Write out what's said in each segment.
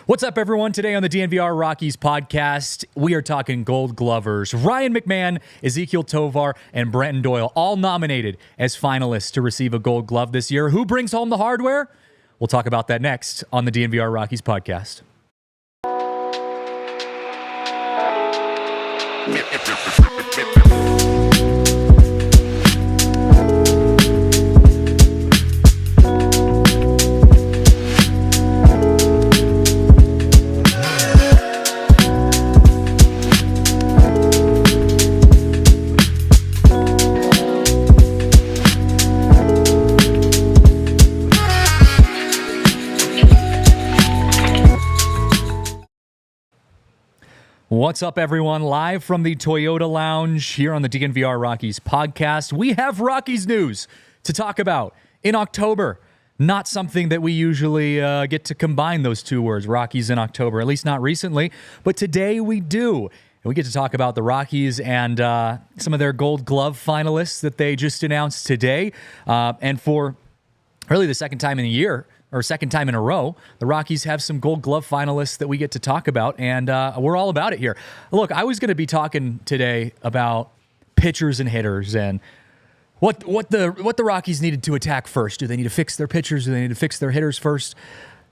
What's up, everyone? Today on the DNVR Rockies podcast, we are talking Gold Glovers. Ryan McMahon, Ezequiel Tovar, and Brenton Doyle all nominated as finalists to receive a Gold Glove this year. Who brings home the hardware? We'll talk about that next on the DNVR Rockies podcast. What's up, everyone? Live from the Toyota Lounge here on the DNVR Rockies podcast. We have Rockies news to talk about in October. Not something that we usually get to combine those two words, Rockies in October, at least not recently. But today we do. And we get to talk about the Rockies and some of their Gold Glove finalists that they just announced today. And for really the second time in a year, or second time in a row, the Rockies have some Gold Glove finalists that we get to talk about, and we're all about it here. Look, I was going to be talking today about pitchers and hitters and what the Rockies needed to attack first. Do they need to fix their pitchers? Do they need to fix their hitters first?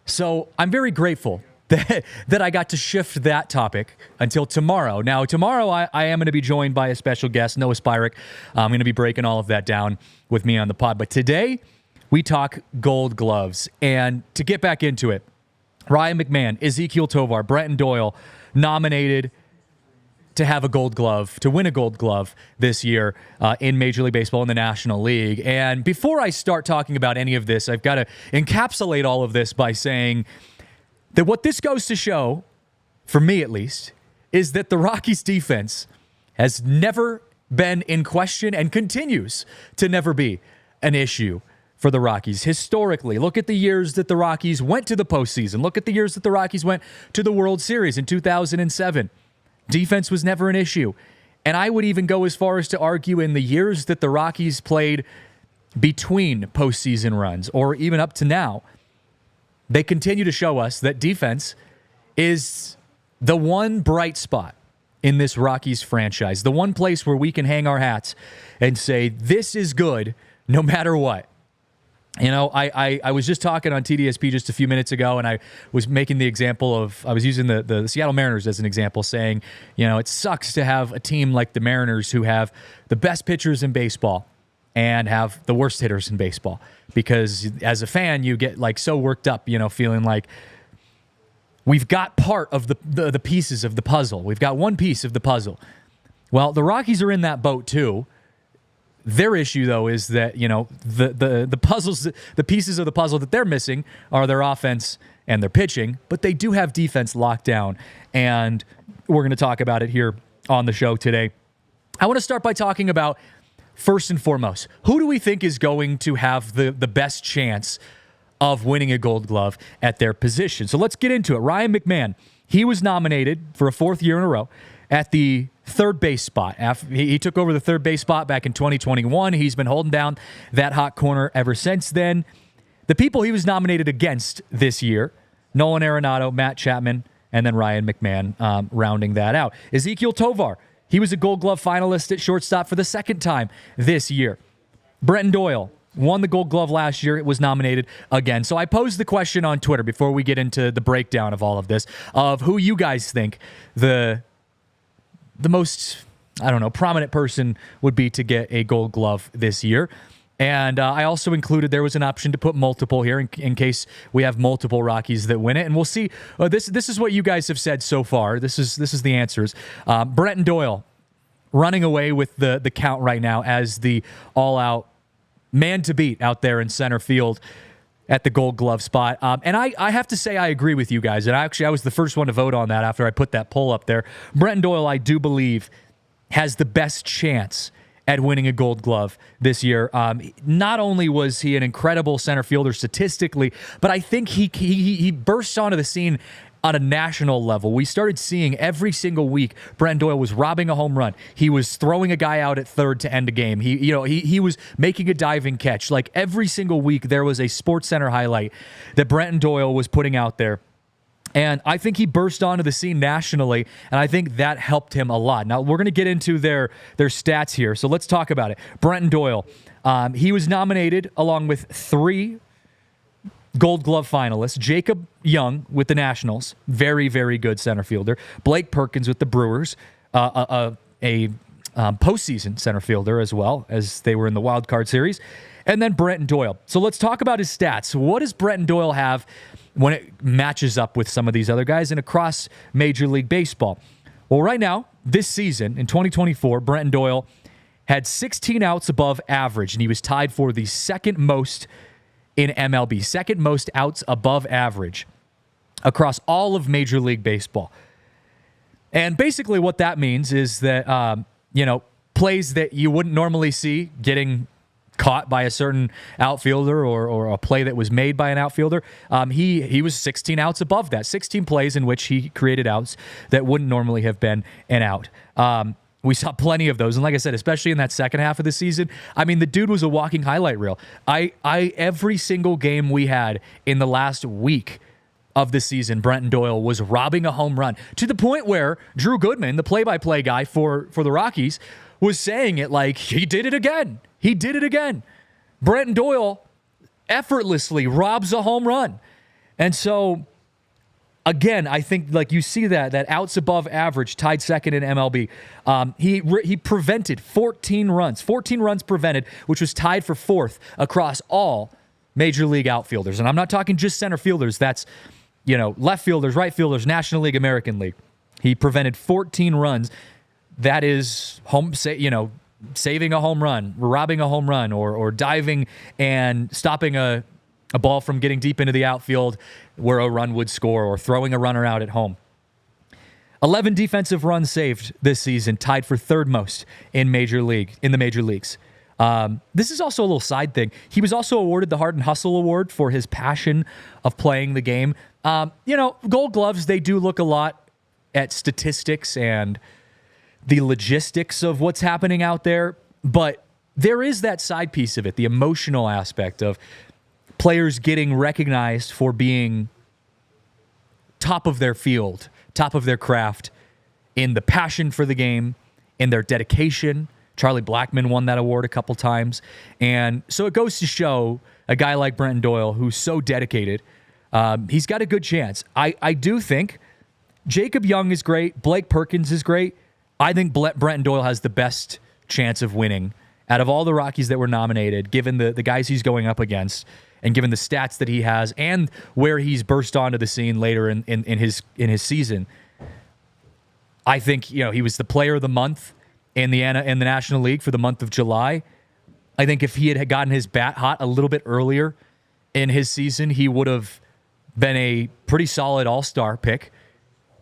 So I'm very grateful that I got to shift that topic until tomorrow. Now, tomorrow I am going to be joined by a special guest, Noah Spyrick. I'm going to be breaking all of that down with me on the pod. But today, we talk Gold Gloves. And to get back into it, Ryan McMahon, Ezequiel Tovar, Brenton Doyle nominated to have a Gold Glove, to win a Gold Glove this year in Major League Baseball in the National League. And before I start talking about any of this, I've got to encapsulate all of this by saying that what this goes to show, for me at least, is that the Rockies defense has never been in question and continues to never be an issue for the Rockies. Historically, look at the years that the Rockies went to the postseason. Look at the years that the Rockies went to the World Series in 2007. Defense was never an issue. And I would even go as far as to argue in the years that the Rockies played between postseason runs, or even up to now, they continue to show us that defense is the one bright spot in this Rockies franchise, the one place where we can hang our hats and say, this is good no matter what. You know, I was just talking on TDSP just a few minutes ago, and I was making the example of, I was using the Seattle Mariners as an example, saying, you know, it sucks to have a team like the Mariners who have the best pitchers in baseball and have the worst hitters in baseball. Because as a fan, you get like so worked up, you know, feeling like we've got part of the pieces of the puzzle. We've got one piece of the puzzle. Well, the Rockies are in that boat too. Their issue, though, is that, you know, the puzzles, the pieces of the puzzle that they're missing are their offense and their pitching, but they do have defense locked down, and we're going to talk about it here on the show today. I want to start by talking about, first and foremost, who do we think is going to have the best chance of winning a Gold Glove at their position? So let's get into it. Ryan McMahon, he was nominated for a fourth year in a row at the third base spot. He took over the third base spot back in 2021. He's been holding down that hot corner ever since then. The people he was nominated against this year, Nolan Arenado, Matt Chapman, and then Ryan McMahon rounding that out. Ezequiel Tovar, he was a Gold Glove finalist at shortstop for the second time this year. Brenton Doyle won the Gold Glove last year. It was nominated again. So I posed the question on Twitter before we get into the breakdown of all of this, of who you guys think the most, I don't know, prominent person would be to get a Gold Glove this year. And I also included, there was an option to put multiple here in case we have multiple Rockies that win it. And we'll see. This is what you guys have said so far. This is the answers. Brenton Doyle running away with the count right now as the all-out man to beat out there in center field at the Gold Glove spot. And I have to say I agree with you guys. And I was the first one to vote on that after I put that poll up there. Brenton Doyle, I do believe, has the best chance at winning a Gold Glove this year. Not only was he an incredible center fielder statistically, but I think he burst onto the scene on a national level. We started seeing every single week Brenton Doyle was robbing a home run. He was throwing a guy out at third to end a game. He was making a diving catch. Like every single week there was a SportsCenter highlight that Brenton Doyle was putting out there And I think he burst onto the scene nationally, and I think that helped him a lot. Now, we're going to get into their stats here, so let's talk about it. Brenton Doyle, he was nominated along with 3 Gold Glove finalists. Jacob Young with the Nationals, very, very good center fielder. Blake Perkins with the Brewers, a postseason center fielder as well, as they were in the wild card series. And then Brenton Doyle. So let's talk about his stats. What does Brenton Doyle have when it matches up with some of these other guys and across Major League Baseball? Well, right now, this season, in 2024, Brenton Doyle had 16 outs above average, and he was tied for the second most in MLB, second most outs above average across all of Major League Baseball. And basically what that means is that, plays that you wouldn't normally see getting caught by a certain outfielder or a play that was made by an outfielder, he was 16 outs above that, 16 plays in which he created outs that wouldn't normally have been an out. We saw plenty of those, and like I said, especially in that second half of the season, I mean, the dude was a walking highlight reel. Every single game we had in the last week of the season, Brenton Doyle was robbing a home run, to the point where Drew Goodman, the play-by-play guy for the Rockies, was saying it like, he did it again. He did it again. Brenton Doyle effortlessly robs a home run. And so, again, I think like you see that outs above average, tied second in MLB. He prevented 14 runs prevented, which was tied for 4th across all Major League outfielders. And I'm not talking just center fielders. That's, left fielders, right fielders, National League, American League. He prevented 14 runs. That is saving a home run, robbing a home run, or diving and stopping a ball from getting deep into the outfield where a run would score, or throwing a runner out at home. 11 defensive runs saved this season, tied for 3rd most in the major leagues. This is also a little side thing. He was also awarded the Heart and Hustle Award for his passion of playing the game. Gold Gloves, they do look a lot at statistics and the logistics of what's happening out there, but there is that side piece of it, the emotional aspect of players getting recognized for being top of their field, top of their craft, in the passion for the game, in their dedication. Charlie Blackmon won that award a couple times. And so it goes to show a guy like Brenton Doyle, who's so dedicated, he's got a good chance. I do think Jacob Young is great. Blake Perkins is great. I think Brenton Doyle has the best chance of winning out of all the Rockies that were nominated, given the guys he's going up against, and given the stats that he has, and where he's burst onto the scene later in his season. I think he was the player of the month in the National League for the month of July. I think if he had gotten his bat hot a little bit earlier in his season, he would have been a pretty solid all-star pick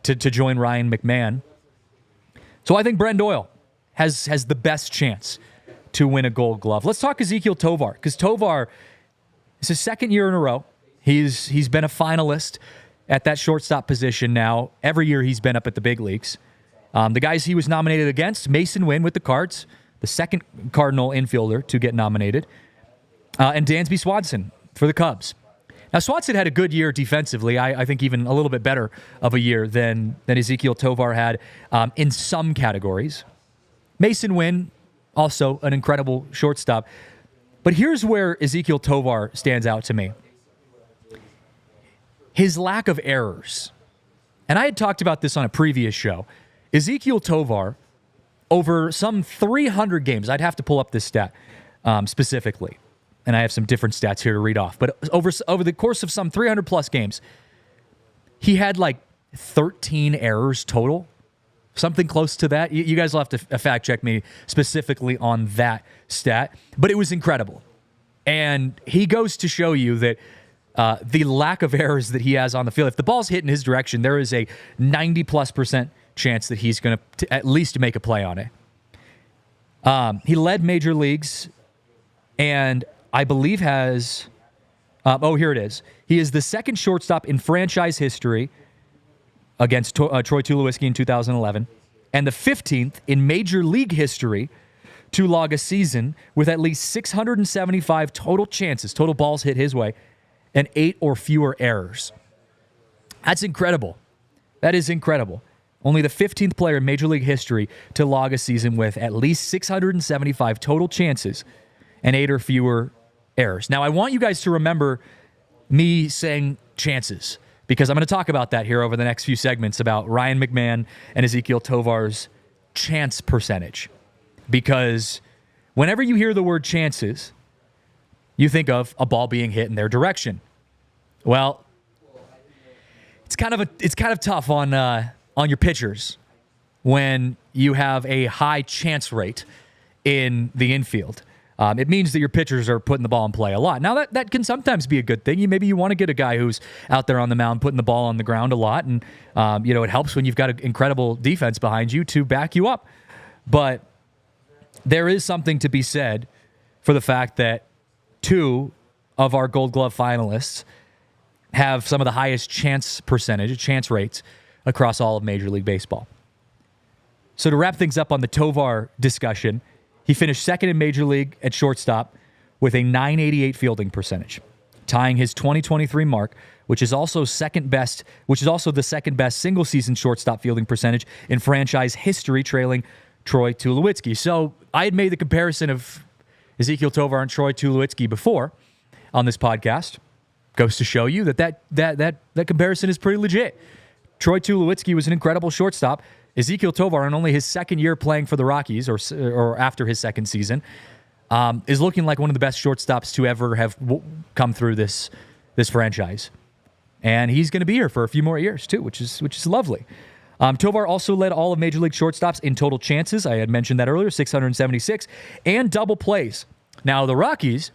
to join Ryan McMahon. So I think Brenton Doyle has the best chance to win a Gold Glove. Let's talk Ezequiel Tovar, because Tovar, it's his 2nd year in a row. He's been a finalist at that shortstop position now. Every year he's been up at the big leagues. The guys he was nominated against, Mason Wynn with the Cards, the 2nd Cardinal infielder to get nominated, and Dansby Swanson for the Cubs. Now, Swanson had a good year defensively. I think even a little bit better of a year than Ezequiel Tovar had in some categories. Mason Wynn, also an incredible shortstop. But here's where Ezequiel Tovar stands out to me. His lack of errors. And I had talked about this on a previous show. Ezequiel Tovar, over some 300 games, I'd have to pull up this stat specifically, and I have some different stats here to read off, but over the course of some 300-plus games, he had like 13 errors total, something close to that. You guys will have to fact-check me specifically on that stat, but it was incredible. And he goes to show you that the lack of errors that he has on the field, if the ball's hit in his direction, there is a 90+% chance that he's going to at least make a play on it. He led major leagues, and I believe has... here it is. He is the 2nd shortstop in franchise history against Troy Tulowitzki in 2011, and the 15th in Major League history to log a season with at least 675 total chances, total balls hit his way, and 8 or fewer errors. That's incredible. That is incredible. Only the 15th player in Major League history to log a season with at least 675 total chances and 8 or fewer errors. Now, I want you guys to remember me saying chances, because I'm going to talk about that here over the next few segments about Ryan McMahon and Ezequiel Tovar's chance percentage. Because whenever you hear the word chances, you think of a ball being hit in their direction. Well, it's kind of tough on your pitchers when you have a high chance rate in the infield. It means that your pitchers are putting the ball in play a lot. Now, that can sometimes be a good thing. Maybe you want to get a guy who's out there on the mound putting the ball on the ground a lot, and it helps when you've got an incredible defense behind you to back you up. But there is something to be said for the fact that 2 of our Gold Glove finalists have some of the highest chance rates across all of Major League Baseball. So to wrap things up on the Tovar discussion, he finished second in Major League at shortstop with a .988 fielding percentage, tying his 2023 mark, which is also the second best single season shortstop fielding percentage in franchise history, trailing Troy Tulowitzki. So I had made the comparison of Ezequiel Tovar and Troy Tulowitzki before on this podcast. Goes to show you that comparison is pretty legit. Troy Tulowitzki was an incredible shortstop. Ezequiel Tovar, in only his second year playing for the Rockies, or after his second season, is looking like one of the best shortstops to ever have come through this franchise. And he's going to be here for a few more years too, which is lovely. Tovar also led all of Major League shortstops in total chances. I had mentioned that earlier, 676, and double plays. Now, the Rockies,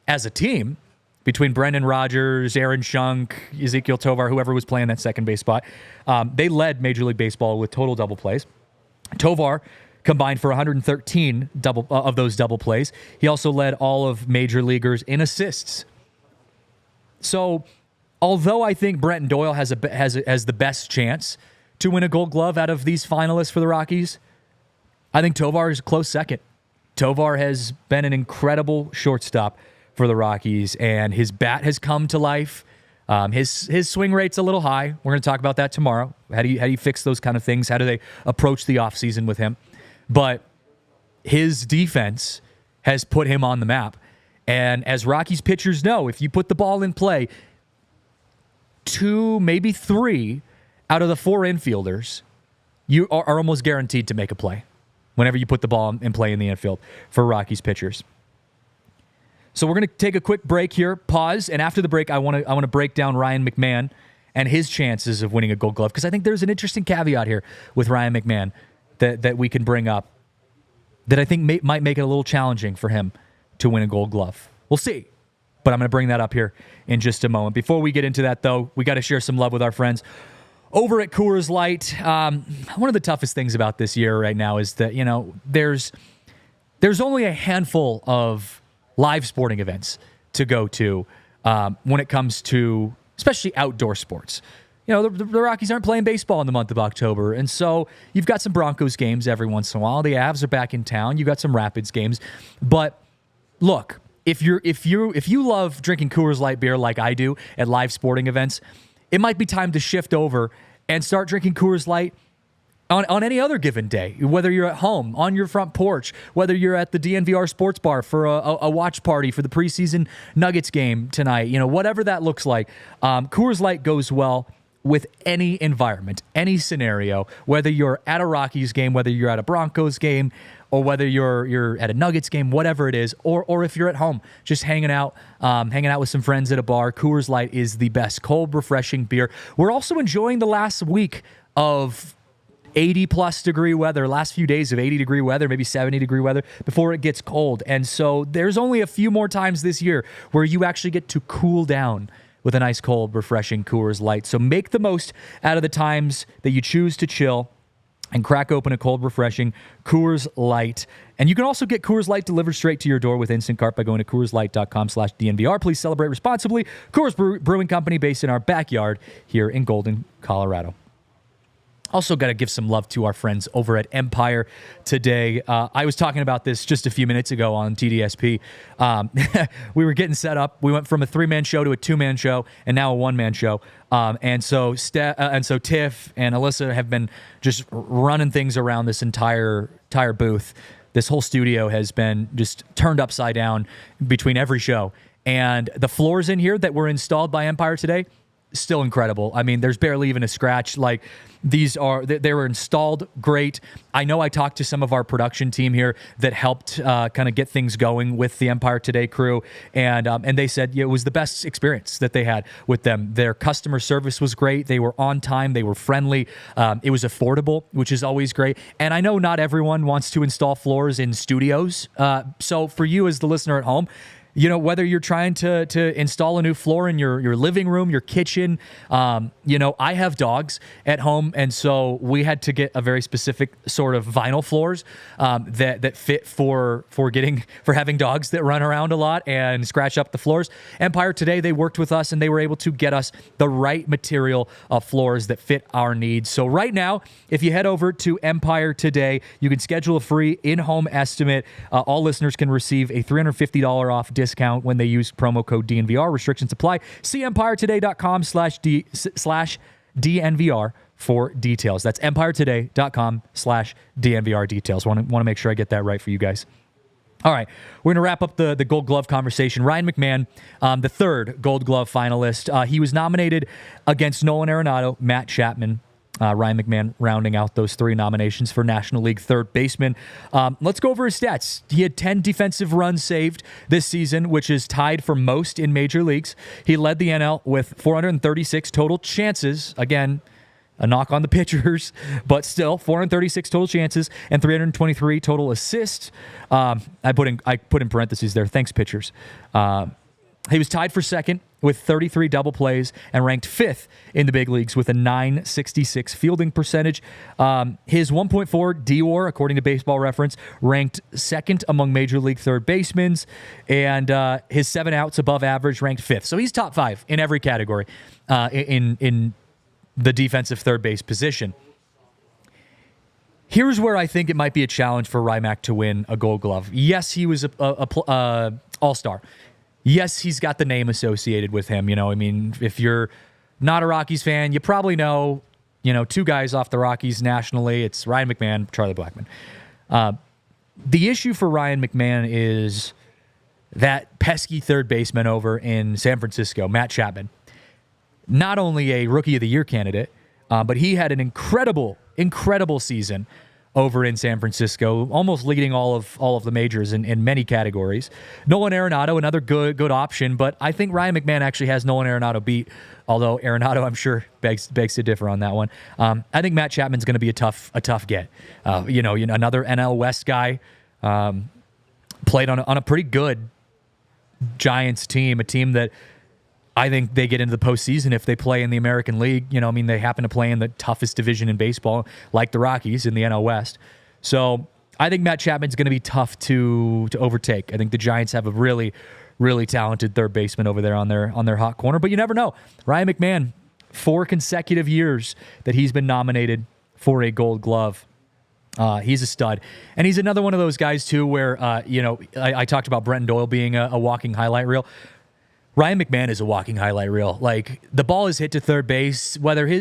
as a team, between Brendan Rodgers, Aaron Schunk, Ezequiel Tovar, whoever was playing that second base spot, they led Major League Baseball with total double plays. Tovar combined for 113 of those double plays. He also led all of major leaguers in assists. So, although I think Brenton Doyle has the best chance to win a Gold Glove out of these finalists for the Rockies, I think Tovar is a close second. Tovar has been an incredible shortstop for the Rockies, and his bat has come to life. His swing rate's a little high. We're going to talk about that tomorrow. How do you fix those kind of things? How do they approach the offseason with him? But his defense has put him on the map. And as Rockies pitchers know, if you put the ball in play, 2, maybe 3 out of the 4 infielders, you are almost guaranteed to make a play whenever you put the ball in play in the infield for Rockies pitchers. So we're going to take a quick break here, pause, and after the break, I want to break down Ryan McMahon and his chances of winning a Gold Glove, because I think there's an interesting caveat here with Ryan McMahon that we can bring up that I think might make it a little challenging for him to win a Gold Glove. We'll see, but I'm going to bring that up here in just a moment. Before we get into that, though, we got to share some love with our friends over at Coors Light. One of the toughest things about this year right now is that there's only a handful of live sporting events to go to when it comes to especially outdoor sports. The Rockies aren't playing baseball in the month of October, and so you've got some Broncos games every once in a while. The Avs are back in town. You got some Rapids games, but look, if you love drinking Coors Light beer like I do at live sporting events, it might be time to shift over and start drinking Coors Light on any other given day, whether you're at home, on your front porch, whether you're at the DNVR Sports Bar for a watch party for the preseason Nuggets game tonight, whatever that looks like. Coors Light goes well with any environment, any scenario, whether you're at a Rockies game, whether you're at a Broncos game, or whether you're at a Nuggets game, whatever it is, or if you're at home, just hanging out with some friends at a bar. Coors Light is the best cold, refreshing beer. We're also enjoying the last week of 80-plus degree weather, last few days of 80-degree weather, maybe 70-degree weather before it gets cold. And so there's only a few more times this year where you actually get to cool down with a nice, cold, refreshing Coors Light. So make the most out of the times that you choose to chill and crack open a cold, refreshing Coors Light. And you can also get Coors Light delivered straight to your door with Instant Cart by going to CoorsLight.com/DNVR. Please celebrate responsibly. Coors Brewing Company, based in our backyard here in Golden, Colorado. Also got to give some love to our friends over at Empire today. I was talking about this just a few minutes ago on TDSP. We were getting set up. We went from a 3-man show to a 2-man show, and now a 1-man show. And so Tiff and Alyssa have been just running things around this entire booth. This whole studio has been just turned upside down between every show. And the floors in here that were installed by Empire today, still incredible. I mean, there's barely even a scratch. Like, they were installed great. I know I talked to some of our production team here that helped kind of get things going with the Empire Today crew, and they said it was the best experience that they had with them. Their customer service was great. They were on time. They were friendly. It was affordable, which is always great. And I know not everyone wants to install floors in studios. So for you as the listener at home, you know, whether you're trying to install a new floor in your living room, your kitchen, you know, I have dogs at home, and so we had to get a very specific sort of vinyl floors that fit for having dogs that run around a lot and scratch up the floors. Empire Today, they worked with us and they were able to get us the right material of floors that fit our needs. So right now, if you head over to Empire Today, you can schedule a free in-home estimate. All listeners can receive a $350 off discount when they use promo code DNVR. Restrictions apply. See empiretoday.com/DNVR for details. That's empiretoday.com/DNVR details. Want to make sure I get that right for you guys. All right, we're going to wrap up the Gold Glove conversation. Ryan McMahon, the third Gold Glove finalist. He was nominated against Nolan Arenado, Matt Chapman. Ryan McMahon rounding out those 3 nominations for National League third baseman. Let's go over his stats. He had 10 defensive runs saved this season, which is tied for most in major leagues. He led the NL with 436 total chances. Again, a knock on the pitchers, but still 436 total chances and 323 total assists. I put in parentheses there. Thanks, pitchers. He was tied for second with 33 double plays and ranked 5th in the big leagues with a .966 fielding percentage. His 1.4 DWAR, according to Baseball Reference, ranked 2nd among Major League third basemen, and his 7 outs above average ranked 5th. So he's top 5 in every category in the defensive third base position. Here's where I think it might be a challenge for Rymac to win a Gold Glove. Yes, he was a all-star. Yes, he's got the name associated with him. You know, I mean, if you're not a Rockies fan, you probably know, 2 guys off the Rockies nationally. It's Ryan McMahon, Charlie Blackmon. The issue for Ryan McMahon is that pesky third baseman over in San Francisco, Matt Chapman. Not only a Rookie of the Year candidate, but he had an incredible season over in San Francisco, almost leading all of the majors in many categories. Nolan Arenado, another good option, but I think Ryan McMahon actually has Nolan Arenado beat, although Arenado, I'm sure, begs to differ on that one. I think Matt Chapman's going to be a tough get. Another NL West guy, played on a pretty good Giants team, a team that I think they get into the postseason if they play in the American League. They happen to play in the toughest division in baseball, like the Rockies in the NL West. So I think Matt Chapman's going to be tough to overtake. I think the Giants have a really, really talented third baseman over there on their hot corner. But you never know. Ryan McMahon, 4 consecutive years that he's been nominated for a Gold Glove. He's a stud. And he's another one of those guys, too, where, I talked about Brenton Doyle being a walking highlight reel. Ryan McMahon is a walking highlight reel. Like, the ball is hit to third base,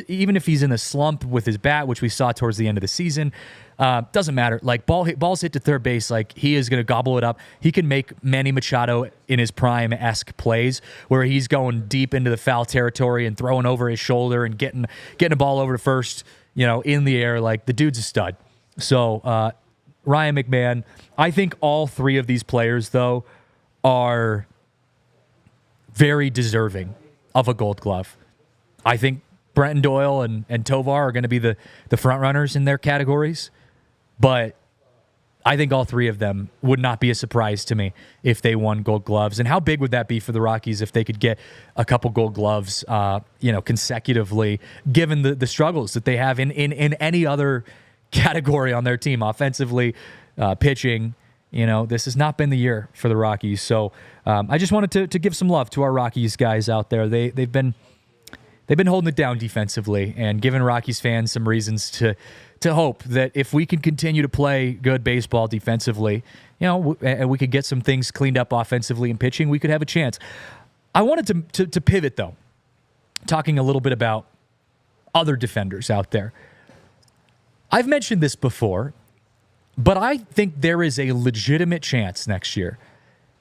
even if he's in a slump with his bat, which we saw towards the end of the season, doesn't matter. Like, balls hit to third base, like, he is going to gobble it up. He can make Manny Machado in his prime-esque plays where he's going deep into the foul territory and throwing over his shoulder and getting a ball over to first, in the air. Like, the dude's a stud. So, Ryan McMahon, I think all 3 of these players, though, are very deserving of a Gold Glove. I think Brenton Doyle and Tovar are going to be the front runners in their categories, but I think all 3 of them would not be a surprise to me if they won Gold Gloves. And how big would that be for the Rockies if they could get a couple Gold Gloves, consecutively, given the struggles that they have in any other category on their team, offensively, pitching. This has not been the year for the Rockies. So I just wanted to give some love to our Rockies guys out there. They've been they've been holding it down defensively and giving Rockies fans some reasons to hope that if we can continue to play good baseball defensively, and we could get some things cleaned up offensively and pitching, we could have a chance. I wanted to pivot, though, talking a little bit about other defenders out there. I've mentioned this before, but I think there is a legitimate chance next year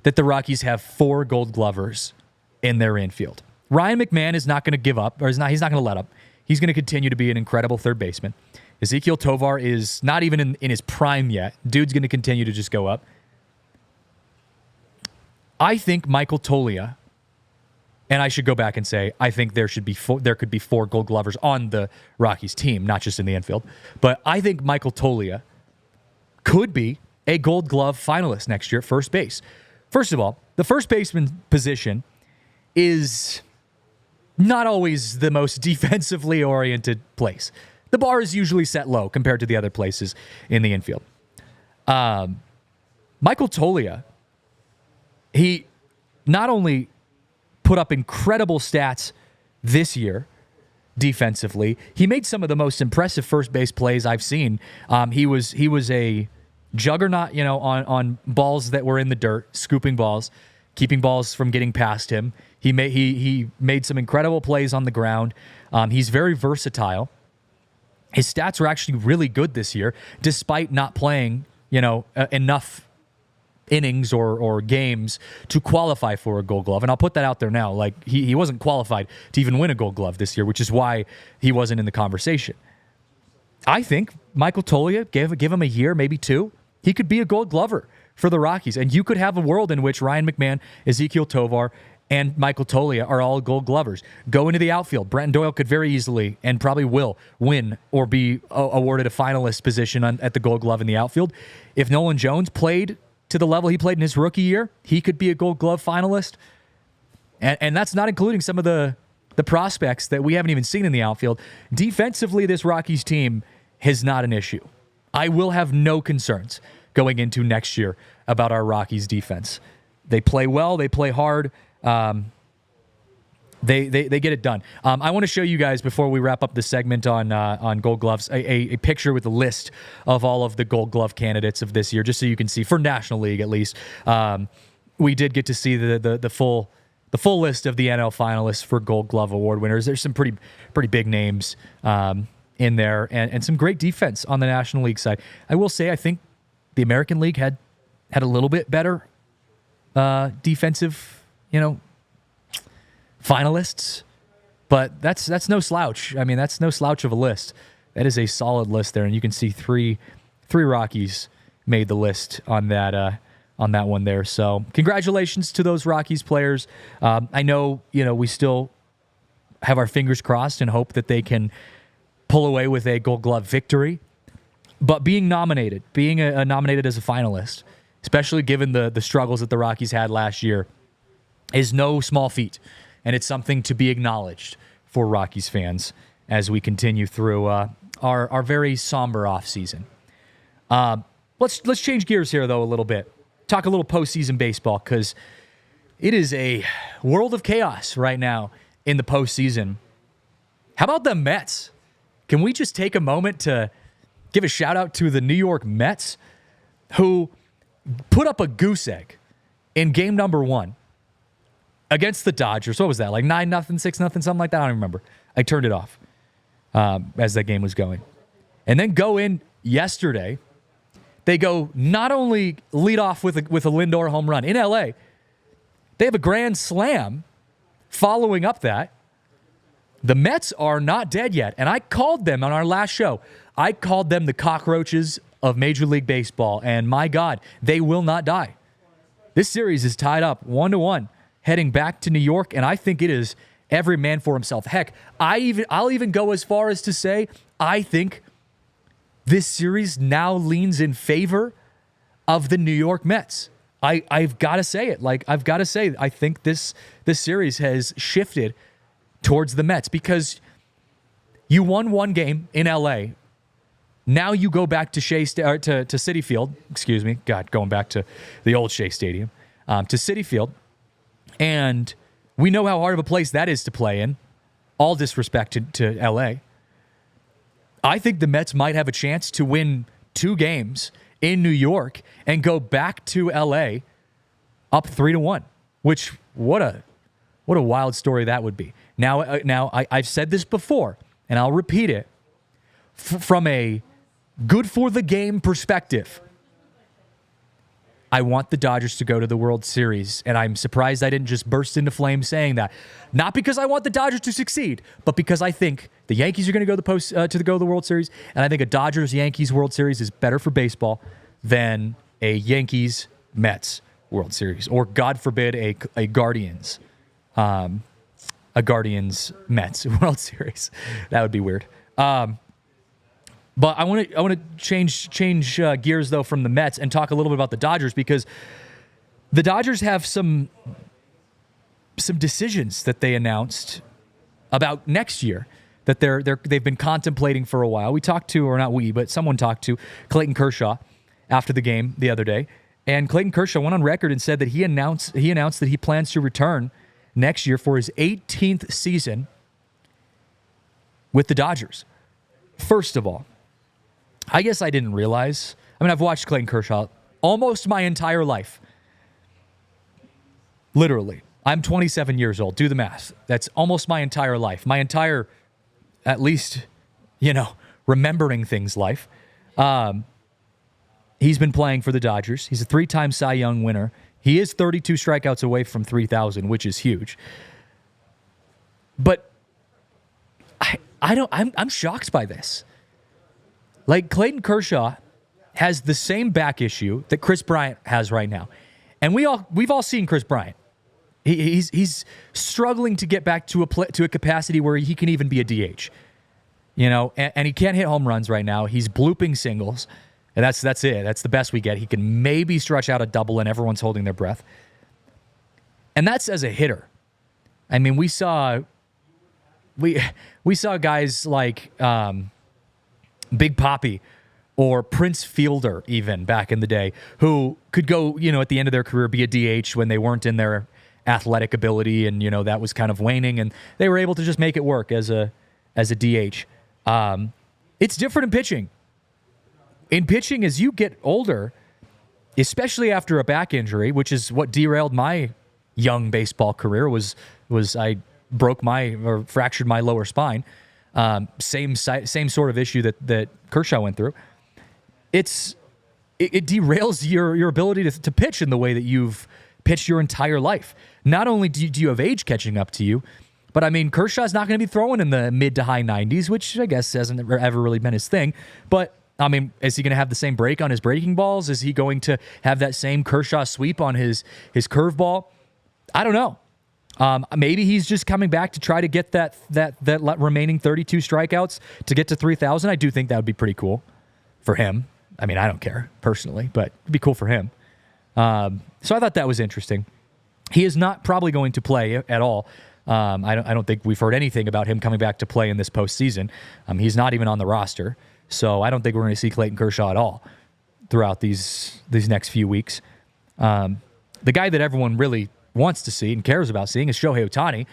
that the Rockies have 4 Gold Glovers in their infield. Ryan McMahon is not going to give up, or he's not going to let up. He's going to continue to be an incredible third baseman. Ezequiel Tovar is not even in his prime yet. Dude's going to continue to just go up. I think Michael Toglia, and I should go back and say, I think there could be 4 Gold Glovers on the Rockies team, not just in the infield. But I think Michael Toglia could be a Gold Glove finalist next year at first base. First of all, the first baseman position is not always the most defensively oriented place. The bar is usually set low compared to the other places in the infield. Michael Toglia, he not only put up incredible stats this year defensively, he made some of the most impressive first base plays I've seen. He was a juggernaut, on balls that were in the dirt, scooping balls, keeping balls from getting past him. He made some incredible plays on the ground. He's very versatile. His stats were actually really good this year, despite not playing, enough innings or games to qualify for a Gold Glove. And I'll put that out there now. Like, he wasn't qualified to even win a Gold Glove this year, which is why he wasn't in the conversation. I think Michael Toglia, give him a year, maybe 2, he could be a Gold Glover for the Rockies. And you could have a world in which Ryan McMahon, Ezequiel Tovar, and Michael Toglia are all Gold Glovers. Go into the outfield. Brenton Doyle could very easily, and probably will, win or be awarded a finalist position at the Gold Glove in the outfield. If Nolan Jones played to the level he played in his rookie year, he could be a Gold Glove finalist. And that's not including some of the prospects that we haven't even seen in the outfield. Defensively, this Rockies team is not an issue. I will have no concerns going into next year about our Rockies defense. They play well. They play hard. They get it done. I want to show you guys, before we wrap up the segment on Gold Gloves, a picture with a list of all of the Gold Glove candidates of this year, just so you can see, for National League at least. We did get to see the full list of the NL finalists for Gold Glove award winners. There's some pretty big names in there, and some great defense on the National League side. I will say, I think the American League had a little bit better defensive, finalists, but that's no slouch. I mean, that's no slouch of a list. That is a solid list there, and you can see three Rockies made the list on that one there. So congratulations to those Rockies players. I know, we still have our fingers crossed and hope that they can pull away with a Gold Glove victory. But being nominated as a finalist, especially given the struggles that the Rockies had last year, is no small feat. And it's something to be acknowledged for Rockies fans as we continue through our very somber offseason. Let's change gears here, though, a little bit. Talk a little postseason baseball, because it is a world of chaos right now in the postseason. How about the Mets? Can we just take a moment to give a shout out to the New York Mets, who put up a goose egg in game number 1 against the Dodgers? What was that, like 9-0, 6-0, something like that? I don't remember. I turned it off as that game was going. And then go in yesterday. They go not only lead off with a Lindor home run in LA, they have a grand slam following up that. The Mets are not dead yet. And I called them on our last show. I called them the cockroaches of Major League Baseball. And my God, they will not die. This series is tied up 1-1, heading back to New York. And I think it is every man for himself. Heck, I'll even go as far as to say, I think this series now leans in favor of the New York Mets. I've got to say it. I think this series has shifted towards the Mets, because you won one game in LA. Now you go back to to Citi Field. Excuse me. God, going back to the old Shea Stadium, to Citi Field. And we know how hard of a place that is to play in. all disrespect to LA, I think the Mets might have a chance to win 2 games in New York and go back to LA up 3-1, which what a wild story that would be. Now I've said this before, and I'll repeat it. From a good for the game perspective, I want the Dodgers to go to the World Series, and I'm surprised I didn't just burst into flames saying that. Not because I want the Dodgers to succeed, but because I think the Yankees are going to go to the World Series, and I think a Dodgers-Yankees World Series is better for baseball than a Yankees-Mets World Series, or God forbid a Guardians-Mets World Series. That would be weird. But I want to change gears though from the Mets and talk a little bit about the Dodgers, because the Dodgers have some decisions that they announced about next year that they've been contemplating for a while. We talked to, or not we, but someone talked to Clayton Kershaw after the game the other day, and Clayton Kershaw went on record and said that he announced that he plans to return next year for his 18th season with the Dodgers. First of all, I guess I didn't realize. I mean, I've watched Clayton Kershaw almost my entire life. Literally. I'm 27 years old. Do the math. That's almost my entire life. My entire, at least, remembering things life. He's been playing for the Dodgers. He's a 3-time Cy Young winner. He is 32 strikeouts away from 3,000, which is huge. But I'm shocked by this. Like, Clayton Kershaw has the same back issue that Chris Bryant has right now. And we've all seen Chris Bryant. He's struggling to get back to a capacity where he can even be a DH. And he can't hit home runs right now. He's blooping singles. And that's it. That's the best we get. He can maybe stretch out a double and everyone's holding their breath. And that's as a hitter. I mean, we saw guys like Big Papi or Prince Fielder even back in the day who could go, at the end of their career be a DH when they weren't in their athletic ability and, that was kind of waning, and they were able to just make it work as a DH. It's different in pitching. In pitching, as you get older, especially after a back injury, which is what derailed my young baseball career, was I fractured my lower spine. Same sort of issue that Kershaw went through. It derails your ability to pitch in the way that you've pitched your entire life. Not only do you have age catching up to you, but I mean, Kershaw's not going to be throwing in the mid to high 90s, which I guess hasn't ever really been his thing. But I mean, is he going to have the same break on his breaking balls? Is he going to have that same Kershaw sweep on his curveball? I don't know. Maybe he's just coming back to try to get that remaining 32 strikeouts to get to 3,000. I do think that would be pretty cool for him. I mean, I don't care personally, but it'd be cool for him. So I thought that was interesting. He is not probably going to play at all. I don't think we've heard anything about him coming back to play in this postseason. He's not even on the roster, so I don't think we're going to see Clayton Kershaw at all throughout these next few weeks. The guy that everyone really wants to see and cares about seeing is Shohei Ohtani.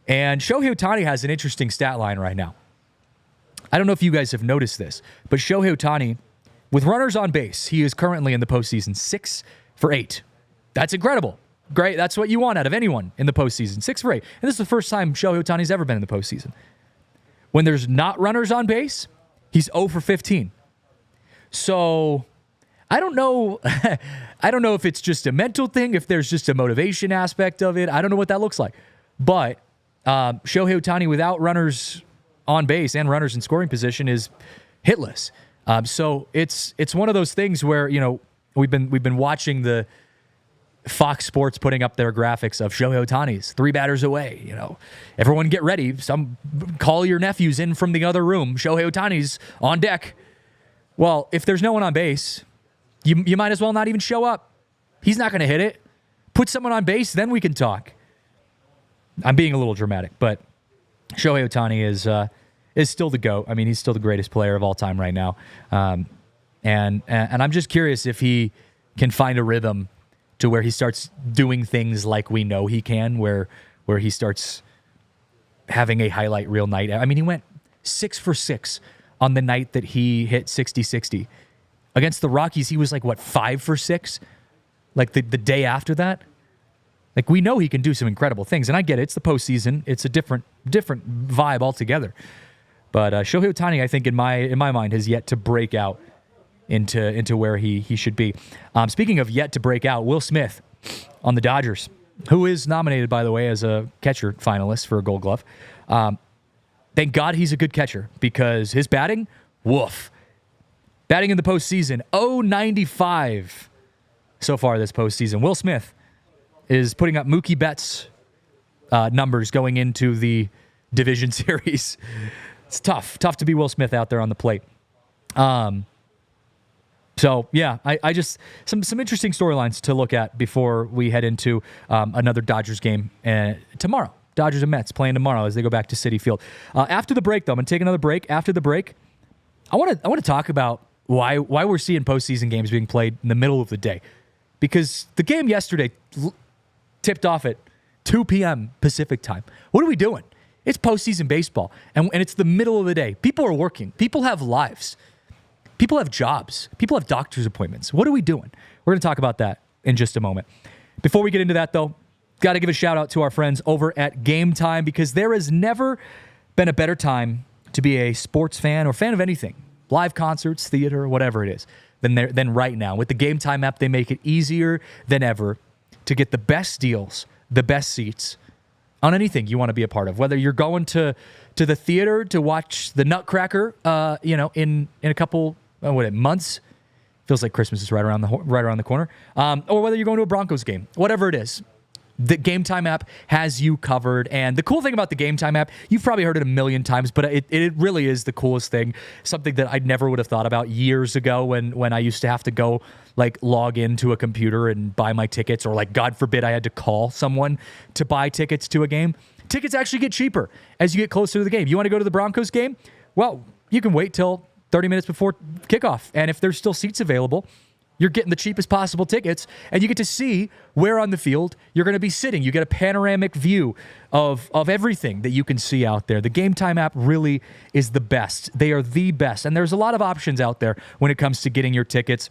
And Shohei Ohtani has an interesting stat line right now. I don't know if you guys have noticed this, but Shohei Ohtani, with runners on base, he is currently in the postseason 6 for 8. That's incredible. Great. That's what you want out of anyone in the postseason. 6 for 8. And this is the first time Shohei Ohtani's ever been in the postseason. When there's not runners on base, he's 0 for 15. So I don't know. I don't know if it's just a mental thing, if there's just a motivation aspect of it. I don't know what that looks like. But Shohei Ohtani without runners on base and runners in scoring position is hitless. So it's one of those things where, we've been watching the Fox Sports putting up their graphics of Shohei Ohtani's 3 batters away. Everyone get ready. Call your nephews in from the other room. Shohei Ohtani's on deck. Well, if there's no one on base, you might as well not even show up. He's not going to hit it. Put someone on base, then we can talk. I'm being a little dramatic, but Shohei Ohtani is still the GOAT. I mean, he's still the greatest player of all time right now. And I'm just curious if he can find a rhythm to where he starts doing things like we know he can, where he starts having a highlight reel night. I mean, he went 6 for 6 on the night that he hit 60-60. Against the Rockies, he was like, 5 for 6? Like the day after that? Like, we know he can do some incredible things. And I get it. It's the postseason. It's a different vibe altogether. But Shohei Ohtani, I think, in my mind, has yet to break out into where he should be. Speaking of yet to break out, Will Smith on the Dodgers, who is nominated, by the way, as a catcher finalist for a Gold Glove. Thank God he's a good catcher, because his batting, woof. Batting in the postseason, .095 so far this postseason. Will Smith is putting up Mookie Betts numbers going into the division series. It's tough to be Will Smith out there on the plate. So, yeah, I just some interesting storylines to look at before we head into another Dodgers game tomorrow. Dodgers and Mets playing tomorrow as they go back to Citi Field. After the break, though, I'm going to take another break. After the break, I want to talk about why we're seeing postseason games being played in the middle of the day. Because the game yesterday tipped off at 2 p.m. Pacific time. What are we doing? It's postseason baseball, and it's the middle of the day. People are working. People have lives. People have jobs. People have doctor's appointments. What are we doing? We're going to talk about that in just a moment. Before we get into that, though, got to give a shout out to our friends over at Game Time, because there has never been a better time to be a sports fan or fan of anything, live concerts, theater, whatever it is, than right now. With the Game Time app, they make it easier than ever to get the best deals, the best seats on anything you want to be a part of. Whether you're going to the theater to watch the Nutcracker, in a couple months, feels like Christmas is right around the corner, or whether you're going to a Broncos game, whatever it is. The Game Time app has you covered. And the cool thing about the Game Time app, you've probably heard it a million times, but it really is the coolest thing. Something that I never would have thought about years ago when I used to have to go log into a computer and buy my tickets, or God forbid I had to call someone to buy tickets to a game. Tickets actually get cheaper as you get closer to the game. You want to go to the Broncos game? Well, you can wait till 30 minutes before kickoff. And if there's still seats available, you're getting the cheapest possible tickets, and you get to see where on the field you're going to be sitting. You get a panoramic view of everything that you can see out there. The Game Time app really is the best. They are the best. And there's a lot of options out there when it comes to getting your tickets,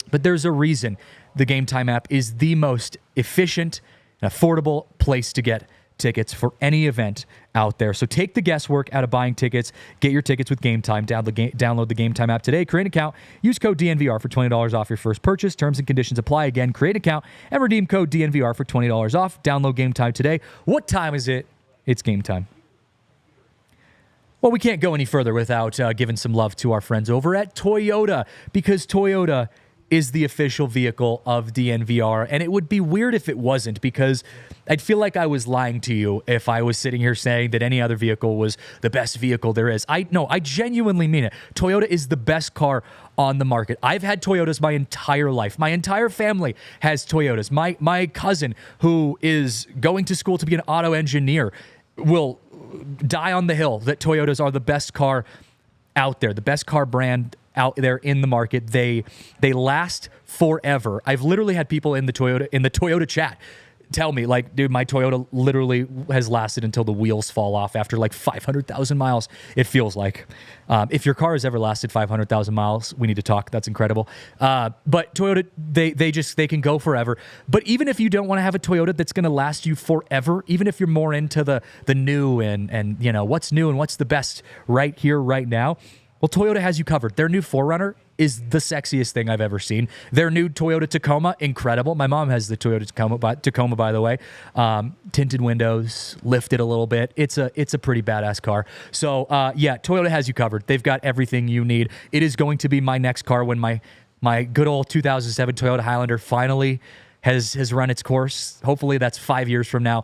but there's a reason the Game Time app is the most efficient and affordable place to get tickets for any event out there. So take the guesswork out of buying tickets. Get your tickets with Game Time. Download the Game Time app today. Create an account. Use code DNVR for $20 off your first purchase. Terms and conditions apply. Again, create an account and redeem code DNVR for $20 off. Download Game Time today. What time is it? It's game time. Well, we can't go any further without giving some love to our friends over at Toyota, because Toyota is the official vehicle of DNVR, and it would be weird if it wasn't, because I'd feel like I was lying to you if I was sitting here saying that any other vehicle was the best vehicle there is. I genuinely mean it. Toyota is the best car on the market. I've had Toyotas my entire life. My entire family has Toyotas. My cousin, who is going to school to be an auto engineer, will die on the hill that Toyotas are the best car out there, the best car brand out there in the market. They last forever. I've literally had people in the Toyota chat tell me, dude, my Toyota literally has lasted until the wheels fall off after 500,000 miles, it feels like. If your car has ever lasted 500,000 miles, we need to talk. That's incredible. But Toyota, they can go forever. But even if you don't want to have a Toyota that's going to last you forever, even if you're more into the new and what's new and what's the best right here, right now, well, Toyota has you covered. Their new 4Runner is the sexiest thing I've ever seen. Their new Toyota Tacoma, incredible. My mom has the Toyota Tacoma, by the way. Tinted windows, lifted a little bit. It's a pretty badass car. So, Toyota has you covered. They've got everything you need. It is going to be my next car when my good old 2007 Toyota Highlander finally has run its course. Hopefully that's 5 years from now.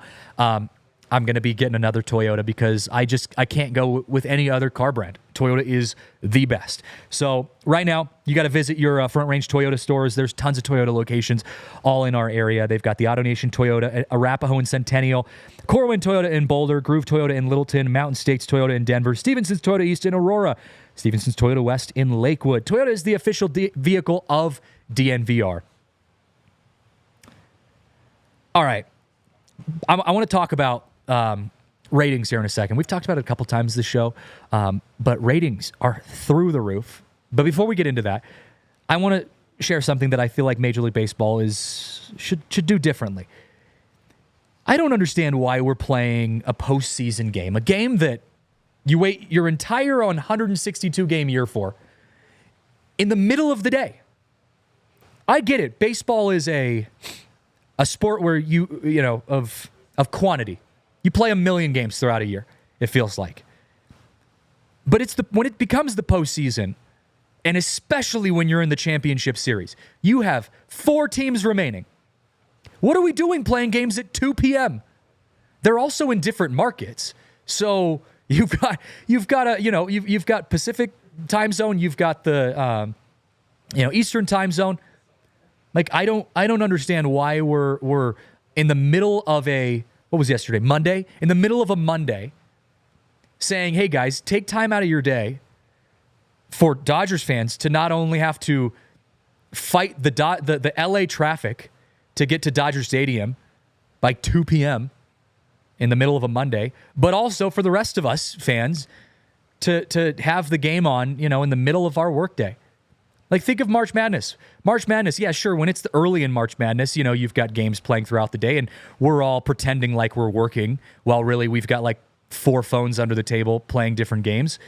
I'm going to be getting another Toyota, because I can't go with any other car brand. Toyota is the best. So right now, you got to visit your Front Range Toyota stores. There's tons of Toyota locations all in our area. They've got the Auto Nation Toyota, Arapahoe and Centennial, Corwin Toyota in Boulder, Groove Toyota in Littleton, Mountain States Toyota in Denver, Stevenson's Toyota East in Aurora, Stevenson's Toyota West in Lakewood. Toyota is the official vehicle of DNVR. All right. I want to talk about ratings here in a second. We've talked about it a couple times this show, but ratings are through the roof. But before we get into that, I want to share something that I feel like Major League Baseball should do differently. I don't understand why we're playing a postseason game, a game that you wait your entire 162-game year for, in the middle of the day. I get it. Baseball is a sport where of quantity. You play 1 million games throughout a year, it feels like. But when it becomes the postseason, and especially when you're in the championship series, you have 4 teams remaining. What are we doing playing games at 2 p.m.? They're also in different markets. So you've got Pacific time zone, you've got the Eastern time zone. Like I don't understand why we're in the middle of what was yesterday? Monday? In the middle of a Monday, saying, hey guys, take time out of your day for Dodgers fans to not only have to fight the LA traffic to get to Dodger Stadium by 2 p.m. in the middle of a Monday, but also for the rest of us fans to have the game on, in the middle of our workday. Like, think of March Madness. March Madness, yeah, sure, when it's early in March Madness, you've got games playing throughout the day, and we're all pretending like we're working, while really we've got like 4 phones under the table playing different games.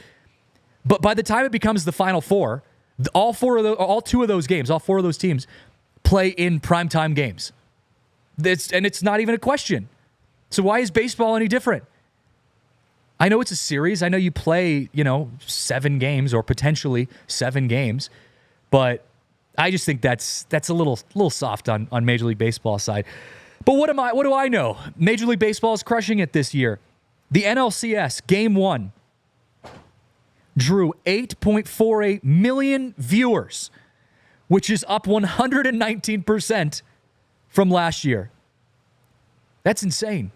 But by the time it becomes the Final Four, all 4 of those games, all 4 of those teams play in primetime games. It's not even a question. So why is baseball any different? I know it's a series. I know you play, 7 games or potentially 7 games, but I just think that's a little soft on Major League Baseball side. But what do I know? Major League Baseball is crushing it this year. The NLCS Game 1 drew 8.48 million viewers, which is up 119% from last year. That's insane.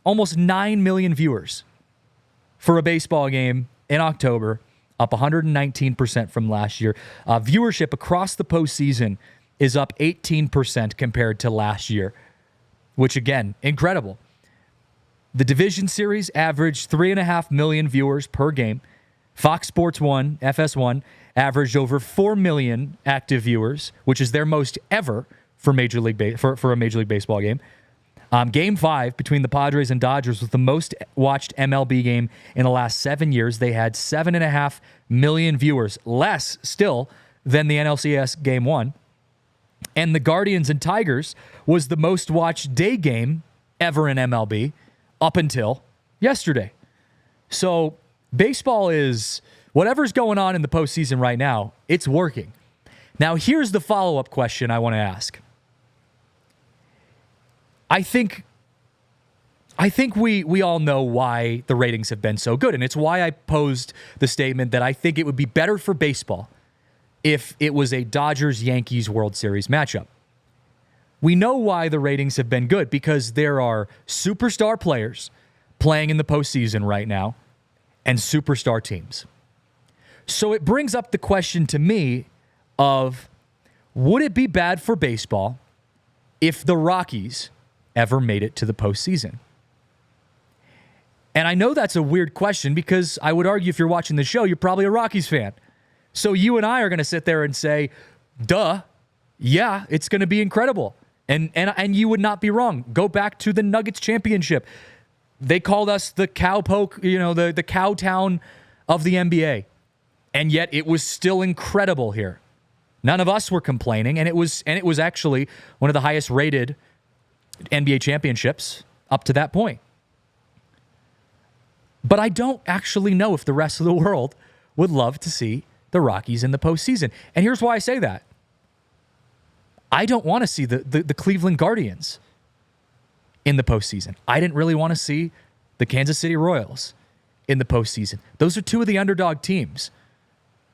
Almost 9 million viewers for a baseball game in October, up 119% from last year. Viewership across the postseason is up 18% compared to last year, which, again, incredible. The division series averaged 3.5 million viewers per game. Fox Sports 1, FS1, averaged over 4 million active viewers, which is their most ever for for a Major League Baseball game. Game 5 between the Padres and Dodgers was the most watched MLB game in the last 7 years. They had 7.5 million viewers, less still than the NLCS Game 1. And the Guardians and Tigers was the most watched day game ever in MLB up until yesterday. So baseball is, whatever's going on in the postseason right now, it's working. Now, here's the follow-up question I want to ask. I think we all know why the ratings have been so good, and it's why I posed the statement that I think it would be better for baseball if it was a Dodgers-Yankees World Series matchup. We know why the ratings have been good, because there are superstar players playing in the postseason right now and superstar teams. So it brings up the question to me of, would it be bad for baseball if the Rockies ever made it to the postseason? And I know that's a weird question, because I would argue if you're watching the show, you're probably a Rockies fan. So you and I are going to sit there and say, duh, yeah, it's going to be incredible. And you would not be wrong. Go back to the Nuggets championship. They called us the cowpoke, the cow town of the NBA. And yet it was still incredible here. None of us were complaining, and it was actually one of the highest rated NBA championships up to that point. But I don't actually know if the rest of the world would love to see the Rockies in the postseason. And here's why I say that. I don't want to see the Cleveland Guardians in the postseason. I didn't really want to see the Kansas City Royals in the postseason. Those are 2 of the underdog teams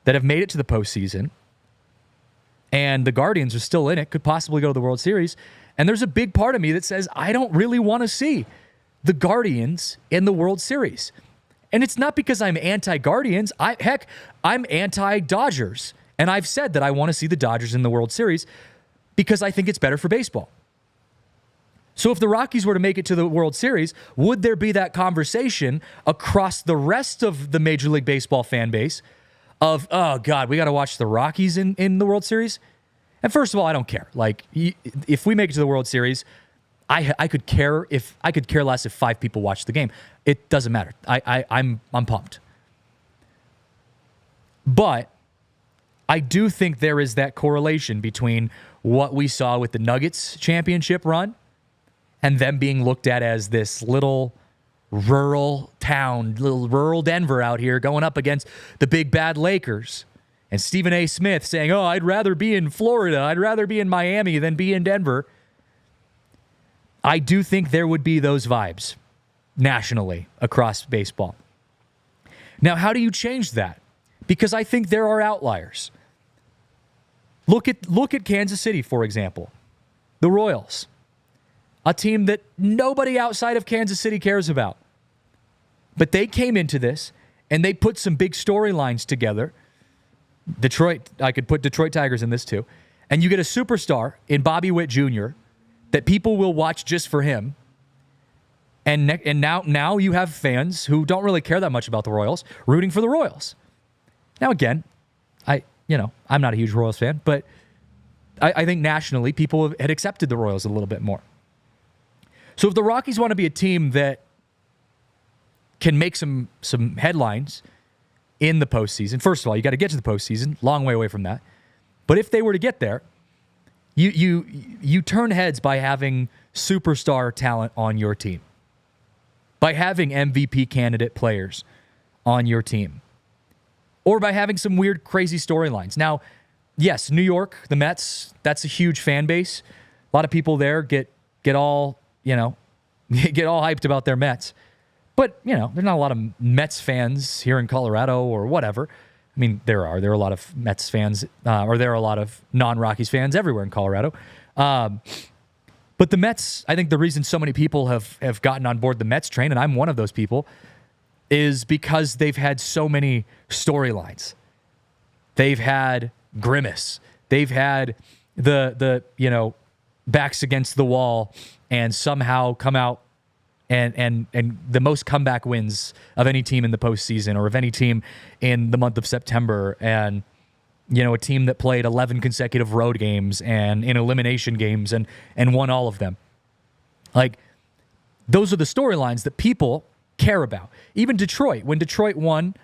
that have made it to the postseason. And the Guardians are still in it, could possibly go to the World Series. And there's a big part of me that says, I don't really want to see the Guardians in the World Series. And it's not because I'm anti-Guardians. I'm anti-Dodgers. And I've said that I want to see the Dodgers in the World Series because I think it's better for baseball. So if the Rockies were to make it to the World Series, would there be that conversation across the rest of the Major League Baseball fan base of, oh, God, we got to watch the Rockies in the World Series? And first of all, I don't care. Like, if we make it to the World Series, I could care less if 5 people watch the game. It doesn't matter. I'm pumped. But I do think there is that correlation between what we saw with the Nuggets championship run and them being looked at as this little rural town, little rural Denver out here going up against the big bad Lakers. And Stephen A. Smith saying, oh, I'd rather be in Florida. I'd rather be in Miami than be in Denver. I do think there would be those vibes nationally across baseball. Now, how do you change that? Because I think there are outliers. Look at Kansas City, for example. The Royals. A team that nobody outside of Kansas City cares about. But they came into this, and they put some big storylines together. Detroit, I could put Detroit Tigers in this too. And you get a superstar in Bobby Witt Jr. that people will watch just for him. And now you have fans who don't really care that much about the Royals rooting for the Royals. Now, again, I'm not a huge Royals fan, but I think nationally people had accepted the Royals a little bit more. So if the Rockies want to be a team that can make some headlines in the postseason, first of all, you got to get to the postseason, long way away from that. But if they were to get there, you turn heads by having superstar talent on your team, by having MVP candidate players on your team, or by having some weird, crazy storylines. Now, yes, New York, the Mets, that's a huge fan base. A lot of people there get all hyped about their Mets. But, there's not a lot of Mets fans here in Colorado or whatever. I mean, there are a lot of Mets fans, or there are a lot of non-Rockies fans everywhere in Colorado. But the Mets, I think the reason so many people have gotten on board the Mets train, and I'm one of those people, is because they've had so many storylines. They've had Grimace. They've had the backs against the wall and somehow come out and the most comeback wins of any team in the postseason or of any team in the month of September. And, a team that played 11 consecutive road games and in elimination games and won all of them. Like, those are the storylines that people care about. Even Detroit, when Detroit won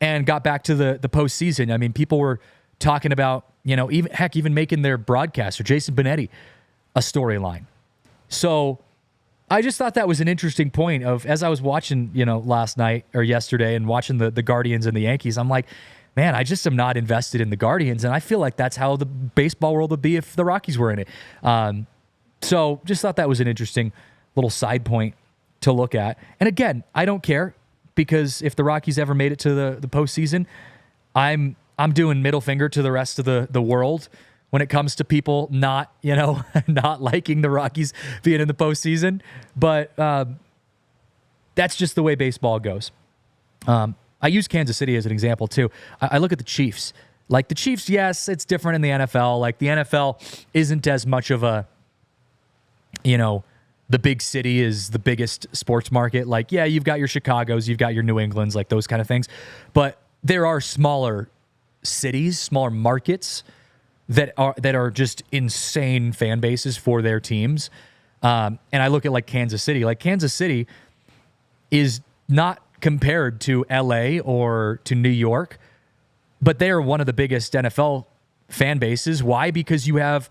and got back to the postseason, I mean, people were talking about, even making their broadcaster, Jason Benetti, a storyline. So I just thought that was an interesting point of, as I was watching, last night or yesterday and watching the Guardians and the Yankees, I'm like, man, I just am not invested in the Guardians. And I feel like that's how the baseball world would be if the Rockies were in it. So just thought that was an interesting little side point to look at. And again, I don't care, because if the Rockies ever made it to the postseason, I'm doing middle finger to the rest of the world when it comes to people not liking the Rockies being in the postseason. But that's just the way baseball goes. I use Kansas City as an example too. I look at the Chiefs. Like, the Chiefs, yes, it's different in the NFL. Like, the NFL isn't as much of a, the big city is the biggest sports market. Like, yeah, you've got your Chicagos, you've got your New Englands, like those kind of things. But there are smaller cities, smaller markets that are just insane fan bases for their teams. And I look at like Kansas City. Like, Kansas City is not compared to LA or to New York, but they are one of the biggest NFL fan bases. Why? Because you have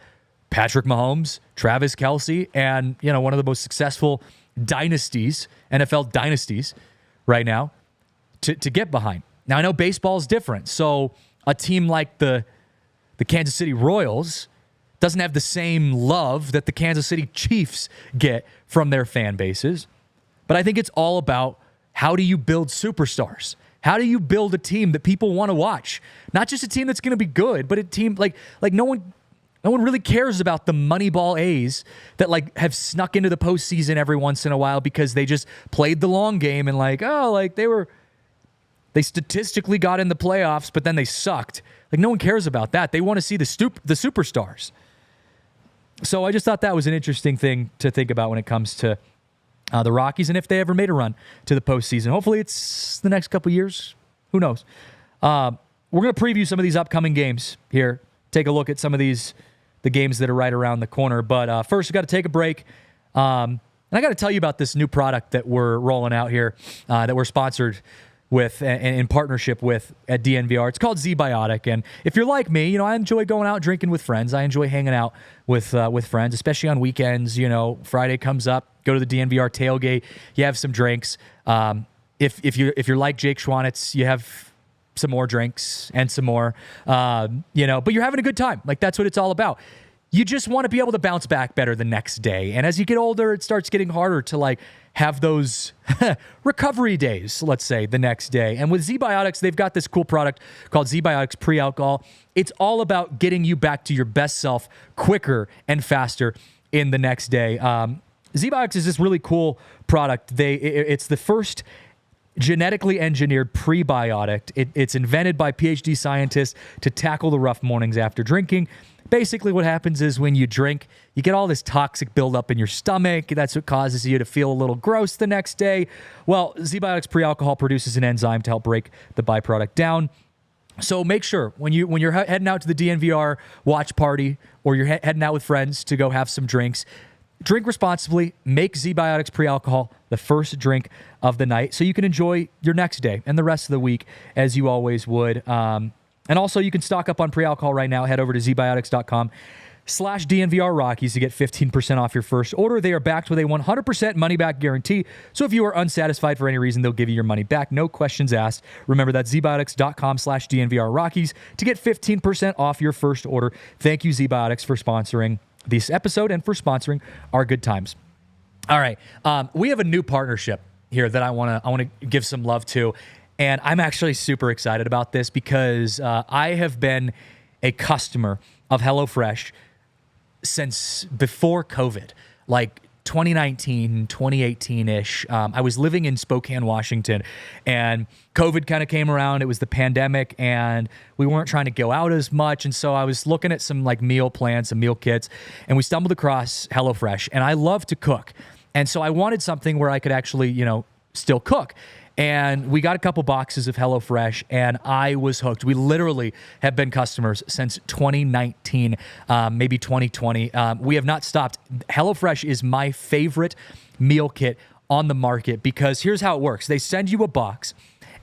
Patrick Mahomes, Travis Kelce, and one of the most successful dynasties, NFL dynasties right now, to get behind. Now, I know baseball is different, so a team like the Kansas City Royals doesn't have the same love that the Kansas City Chiefs get from their fan bases. But I think it's all about, how do you build superstars? How do you build a team that people want to watch? Not just a team that's going to be good, but a team like no one really cares about the Moneyball A's that have snuck into the postseason every once in a while because they just played the long game and they statistically got in the playoffs, but then they sucked. Like, no one cares about that. They want to see the superstars. So I just thought that was an interesting thing to think about when it comes to the Rockies, and if they ever made a run to the postseason. Hopefully it's the next couple years. Who knows? We're going to preview some of these upcoming games here. Take a look at some of the games that are right around the corner. But first, we've got to take a break. And I got to tell you about this new product that we're rolling out here, that we're sponsored with and in partnership with at DNVR. It's called ZBiotic. And if you're like me, I enjoy going out drinking with friends. I enjoy hanging out with friends, especially on weekends. Friday comes up, go to the DNVR tailgate, you have some drinks. If you're like Jake Schwanitz, you have some more drinks and some more, but you're having a good time. Like, that's what it's all about. You just want to be able to bounce back better the next day. And as you get older, it starts getting harder to have those recovery days, let's say, the next day. And with ZBiotics, they've got this cool product called ZBiotics Pre-Alcohol. It's all about getting you back to your best self quicker and faster in the next day. ZBiotics is this really cool product. It's the first genetically engineered prebiotic. It's invented by PhD scientists to tackle the rough mornings after drinking. Basically, what happens is when you drink, you get all this toxic buildup in your stomach. That's what causes you to feel a little gross the next day. Well, ZBiotics Pre-Alcohol produces an enzyme to help break the byproduct down. So make sure when you're heading out to the DNVR watch party, or you're heading out with friends to go have some drinks, drink responsibly. Make ZBiotics Pre-Alcohol the first drink of the night so you can enjoy your next day and the rest of the week as you always would. And also, you can stock up on pre-alcohol right now. Head over to zbiotics.com/DNVR Rockies to get 15% off your first order. They are backed with a 100% money-back guarantee. So if you are unsatisfied for any reason, they'll give you your money back. No questions asked. Remember, that's zbiotics.com/DNVR Rockies to get 15% off your first order. Thank you, ZBiotics, for sponsoring this episode and for sponsoring our good times. All right. We have a new partnership here that I want to give some love to. And I'm actually super excited about this because I have been a customer of HelloFresh since before COVID, like 2019, 2018-ish. I was living in Spokane, Washington, and COVID kind of came around. It was the pandemic, and we weren't trying to go out as much. And so I was looking at some meal plans, some meal kits, and we stumbled across HelloFresh. And I love to cook. And so I wanted something where I could actually, still cook. And we got a couple boxes of HelloFresh, and I was hooked. We literally have been customers since 2019, maybe 2020. We have not stopped. HelloFresh is my favorite meal kit on the market because here's how it works. They send you a box,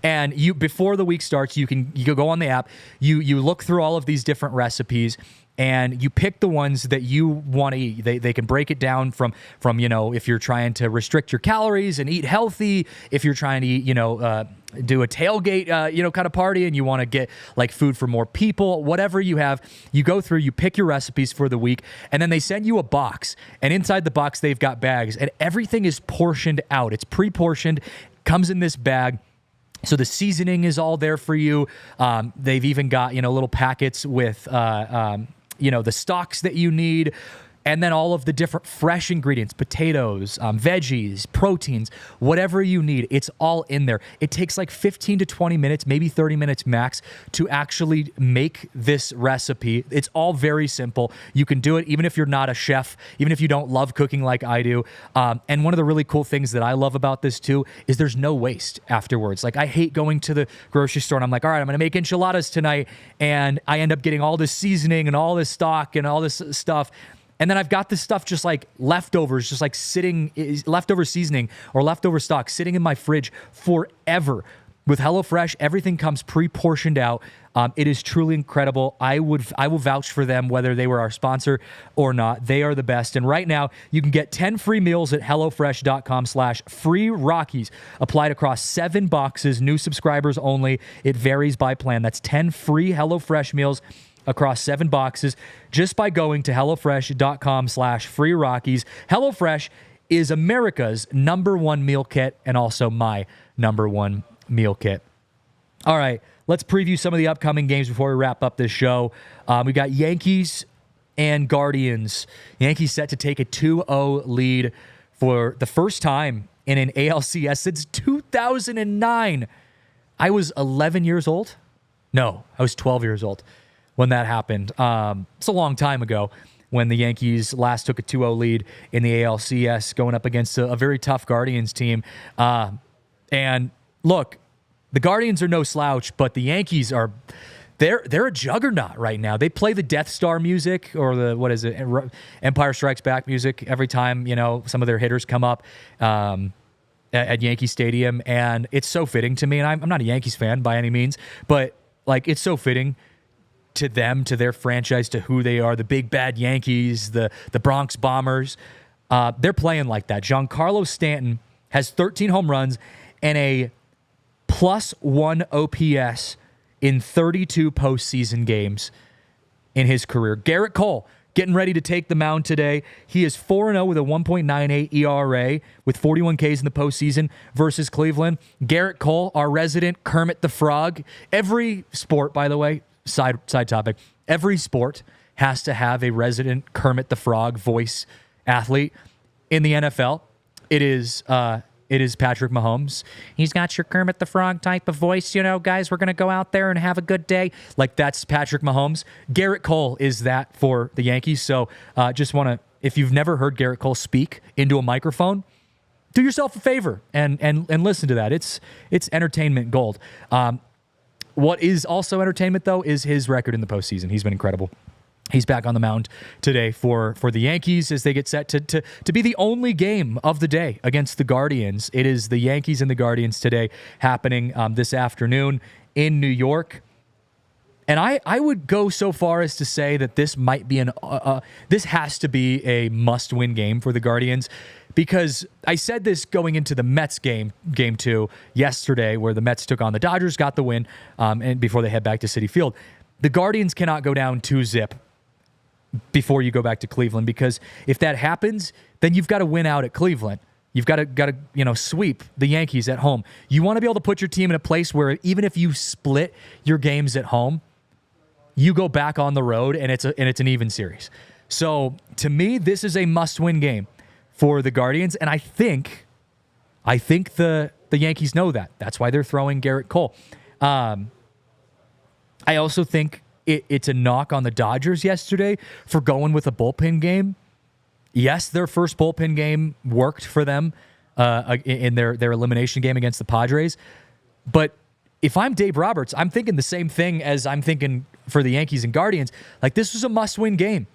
and before the week starts, you can go on the app. You look through all of these different recipes, and you pick the ones that you want to eat. They can break it down from if you're trying to restrict your calories and eat healthy, if you're trying to eat, do a tailgate, kind of party, and you want to get food for more people, whatever you have, you go through, you pick your recipes for the week, and then they send you a box, and inside the box, they've got bags, and everything is portioned out. It's pre-portioned, comes in this bag. So the seasoning is all there for you. They've even got, little packets with, the stocks that you need, and then all of the different fresh ingredients, potatoes, veggies, proteins, whatever you need. It's all in there. It takes 15 to 20 minutes, maybe 30 minutes max to actually make this recipe. It's all very simple. You can do it even if you're not a chef, even if you don't love cooking like I do. And one of the really cool things that I love about this too is there's no waste afterwards. I hate going to the grocery store and I'm like, all right, I'm going to make enchiladas tonight. And I end up getting all this seasoning and all this stock and all this stuff. And then I've got this stuff just leftovers, just sitting, leftover seasoning or leftover stock sitting in my fridge forever. With HelloFresh, everything comes pre-portioned out. It is truly incredible. I will vouch for them whether they were our sponsor or not. They are the best. And right now, you can get 10 free meals at HelloFresh.com/free Rockies. Applied across 7 boxes, new subscribers only. It varies by plan. That's 10 free HelloFresh meals across 7 boxes just by going to HelloFresh.com/free Rockies. HelloFresh is America's #1 meal kit and also my #1 meal kit. All right, let's preview some of the upcoming games before we wrap up this show. We got Yankees and Guardians. Yankees set to take a 2-0 lead for the first time in an ALCS since 2009. I was 11 years old. No, I was 12 years old when that happened. It's a long time ago when the Yankees last took a 2-0 lead in the ALCS, going up against a very tough Guardians team. And look, the Guardians are no slouch, but the Yankees are they're a juggernaut right now. They play the Death Star music, or the, what is it, Empire Strikes Back music every time, you know, some of their hitters come up at Yankee Stadium, and it's so fitting to me. And I'm not a Yankees fan by any means, but like, it's so fitting to them, to their franchise, to who they are, the big bad Yankees, the Bronx Bombers. They're playing like that. Giancarlo Stanton has 13 home runs and a +1 OPS in 32 postseason games in his career. Garrett Cole getting ready to take the mound today. He is 4-0 with a 1.98 ERA with 41 Ks in the postseason versus Cleveland. Garrett Cole, our resident Kermit the Frog. Every sport, by the way, side topic, every sport has to have a resident Kermit the Frog voice athlete. In the NFL, it is Patrick Mahomes. He's got your Kermit the Frog type of voice, you know, guys, we're going to go out there and have a good day. Like, that's Patrick Mahomes. Garrett Cole is that for the Yankees. So just want to, if you've never heard Garrett Cole speak into a microphone, do yourself a favor and listen to that. It's entertainment gold. What is also entertainment, though, is his record in the postseason. He's been incredible. He's back on the mound today for the Yankees as they get set to be the only game of the day against the Guardians. It is the Yankees and the Guardians today, happening this afternoon in New York. And I would go so far as to say that this might be this has to be a must-win game for the Guardians, because I said this going into the Mets game 2 yesterday, where the Mets took on the Dodgers, got the win, and before they head back to Citi Field. The Guardians cannot go down 2-0 before you go back to Cleveland, because if that happens, then you've got to win out at Cleveland. You've got to sweep the Yankees at home. You want to be able to put your team in a place where even if you split your games at home, you go back on the road and it's an even series. So to me, this is a must-win game for the Guardians, and I think the Yankees know that. That's why they're throwing Garrett Cole. I also think it's a knock on the Dodgers yesterday for going with a bullpen game. Yes, their first bullpen game worked for them in their elimination game against the Padres. But if I'm Dave Roberts, I'm thinking the same thing as I'm thinking for the Yankees and Guardians. Like, this was a must-win game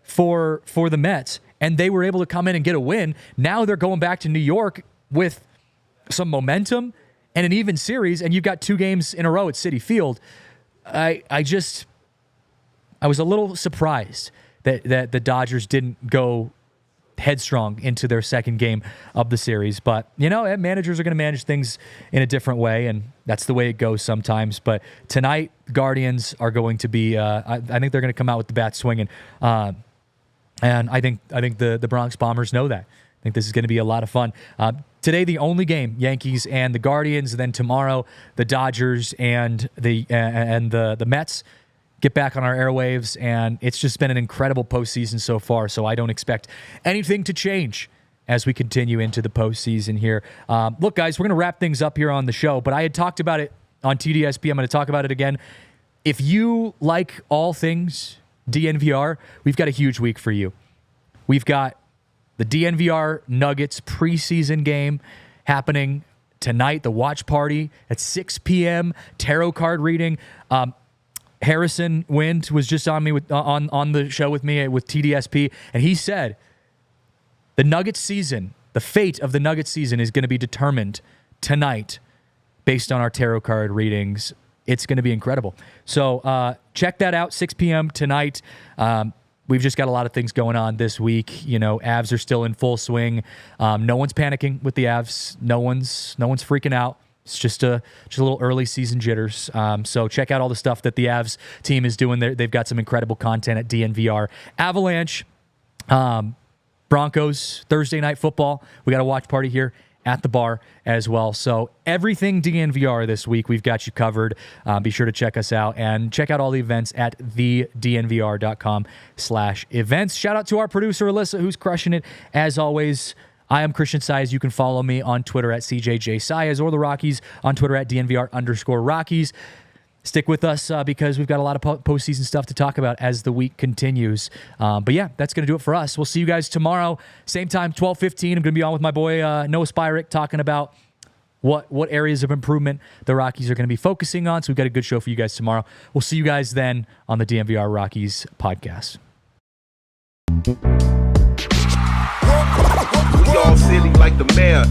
for the Mets, and they were able to come in and get a win. Now they're going back to New York with some momentum and an even series, and you've got 2 games in a row at Citi Field. I was a little surprised that the Dodgers didn't go headstrong into their second game of the series. But, you know, managers are going to manage things in a different way, and that's the way it goes sometimes. But tonight, Guardians are going to be, I think they're going to come out with the bat swinging. And I think the Bronx Bombers know that. I think this is going to be a lot of fun. Today, the only game, Yankees and the Guardians. Then tomorrow, the Dodgers and the Mets get back on our airwaves, and it's just been an incredible postseason so far, so I don't expect anything to change as we continue into the postseason here. Look, guys, we're going to wrap things up here on the show, but I had talked about it on TDSP. I'm going to talk about it again. If you like all things DNVR, we've got a huge week for you. We've got the DNVR Nuggets preseason game happening tonight, the watch party at 6 p.m., tarot card reading. Harrison Wind was just on me on the show with me with TDSP, and he said the Nuggets season, the fate of the Nuggets season is going to be determined tonight based on our tarot card readings. It's going to be incredible. So check that out, 6 p.m. tonight. We've just got a lot of things going on this week. You know, Avs are still in full swing. No one's panicking with the Avs. No one's freaking out. It's just a little early season jitters. So check out all the stuff that the Avs team is doing there. They've got some incredible content at DNVR. Avalanche, Broncos, Thursday Night Football. We got a watch party here at the bar as well. So everything DNVR this week, we've got you covered. Be sure to check us out and check out all the events at thednvr.com/events. Shout out to our producer, Alyssa, who's crushing it as always. I am Christian Saez. You can follow me on Twitter at CJJ Saez, or the Rockies on Twitter at DNVR_Rockies. stick with us because we've got a lot of postseason stuff to talk about as the week continues. But yeah, that's going to do it for us. We'll see you guys tomorrow, same time, 12:15. I'm going to be on with my boy Noah Spyrick talking about what areas of improvement the Rockies are going to be focusing on. So we've got a good show for you guys tomorrow. We'll see you guys then on the DNVR Rockies podcast. We all silly like the mayor.